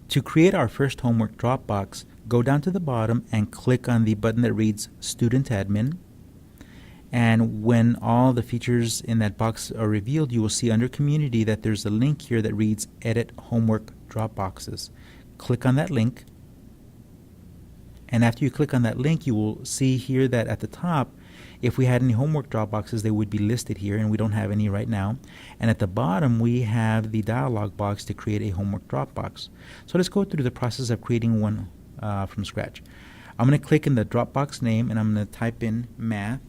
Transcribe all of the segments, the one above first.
To create our first homework Dropbox, go down to the bottom and click on the button that reads Student Admin. And when all the features in that box are revealed, you will see under Community that there's a link here that reads Edit Homework Dropboxes. Click on that link. And after you click on that link, you will see here that at the top, if we had any homework Dropboxes, they would be listed here, and we don't have any right now. And at the bottom, we have the dialog box to create a homework Dropbox. So let's go through the process of creating one from scratch. I'm going to click in the Dropbox name, and I'm going to type in math.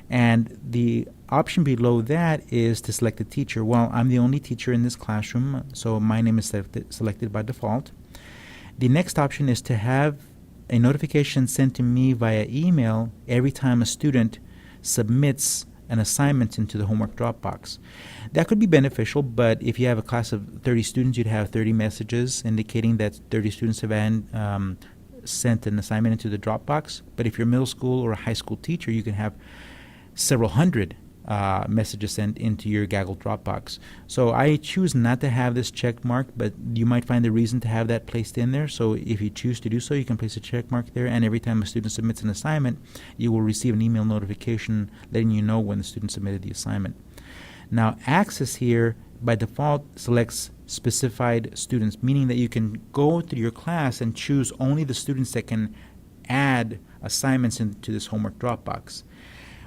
And the option below that is to select a teacher. Well, I'm the only teacher in this classroom, so my name is selected by default. The next option is to have a notification sent to me via email every time a student submits an assignment into the homework Dropbox. That could be beneficial, but if you have a class of 30 students, you'd have 30 messages indicating that 30 students have sent an assignment into the Dropbox. But if you're a middle school or a high school teacher, you can have several hundred messages sent into your Gaggle Dropbox. So I choose not to have this check mark, but you might find a reason to have that placed in there. So if you choose to do so, you can place a check mark there, and every time a student submits an assignment, you will receive an email notification letting you know when the student submitted the assignment. Now, Access here by default selects specified students, meaning that you can go through your class and choose only the students that can add assignments into this homework Dropbox.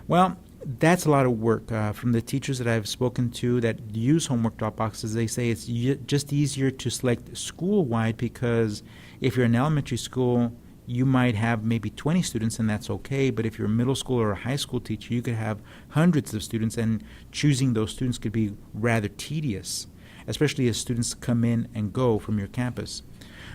Well, that's a lot of work. From the teachers that I've spoken to that use homework Dropboxes, they say it's just easier to select school-wide, because if you're in elementary school, you might have maybe 20 students, and that's okay. But if you're a middle school or a high school teacher, you could have hundreds of students, and choosing those students could be rather tedious, especially as students come in and go from your campus.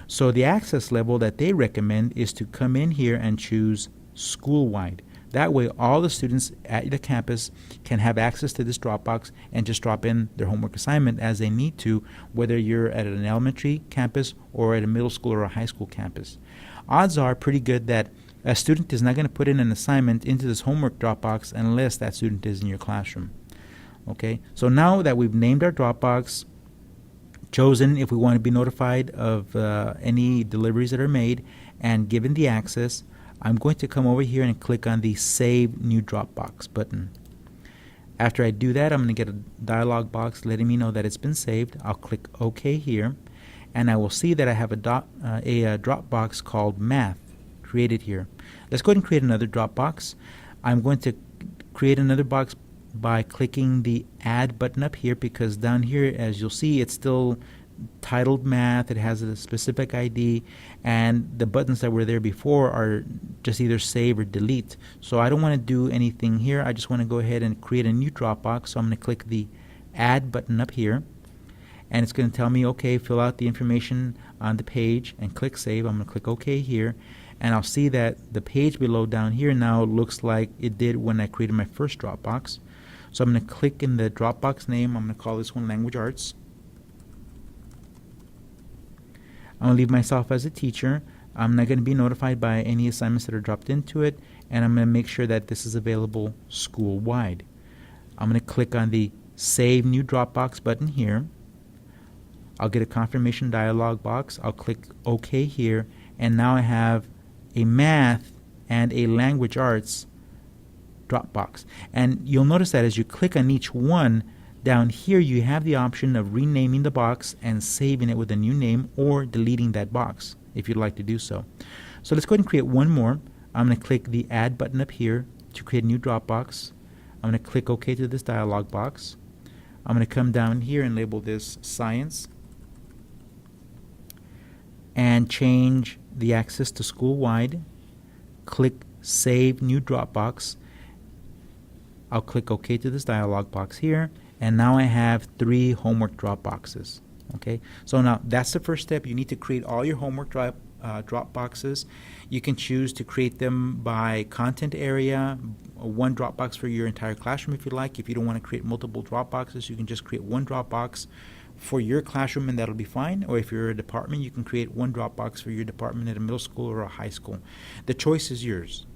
So the access level that they recommend is to come in here and choose school-wide. That way, all the students at the campus can have access to this Dropbox and just drop in their homework assignment as they need to, whether you're at an elementary campus or at a middle school or a high school campus. Odds are pretty good that a student is not going to put in an assignment into this homework Dropbox unless that student is in your classroom. Okay, so now that we've named our Dropbox, chosen if we want to be notified of any deliveries that are made, and given the access, I'm going to come over here and click on the Save New Dropbox button. After I do that, I'm going to get a dialog box letting me know that it's been saved. I'll click OK here, and I will see that I have a Dropbox called Math created here. Let's go ahead and create another Dropbox. I'm going to create another box by clicking the Add button up here, because down here, as you'll see, it's still titled Math. It has a specific ID, and the buttons that were there before are just either save or delete. So I don't want to do anything here. I just want to go ahead and create a new Dropbox. So I'm going to click the Add button up here, and it's going to tell me, okay, fill out the information on the page and click Save. I'm going to click OK here, and I'll see that the page below down here now looks like it did when I created my first Dropbox. So I'm going to click in the Dropbox name. I'm going to call this one Language Arts. I'm going to leave myself as a teacher. I'm not going to be notified by any assignments that are dropped into it, and I'm going to make sure that this is available school-wide. I'm going to click on the Save New Dropbox button here. I'll get a confirmation dialog box. I'll click OK here, and now I have a Math and a Language Arts Dropbox. And you'll notice that as you click on each one, down here you have the option of renaming the box and saving it with a new name, or deleting that box if you'd like to do so. So let's go ahead and create one more. I'm going to click the Add button up here to create a new Dropbox. I'm going to click OK to this dialog box. I'm going to come down here and label this Science, and change the access to school-wide. Click Save New Dropbox. I'll click OK to this dialog box here, and now I have 3 homework Dropboxes. Okay, so now that's the first step. You need to create all your homework Dropboxes. You can choose to create them by content area, one Dropbox for your entire classroom if you like. If you don't want to create multiple Dropboxes, you can just create one Dropbox for your classroom, and that'll be fine. Or if you're a department, you can create one Dropbox for your department at a middle school or a high school. The choice is yours.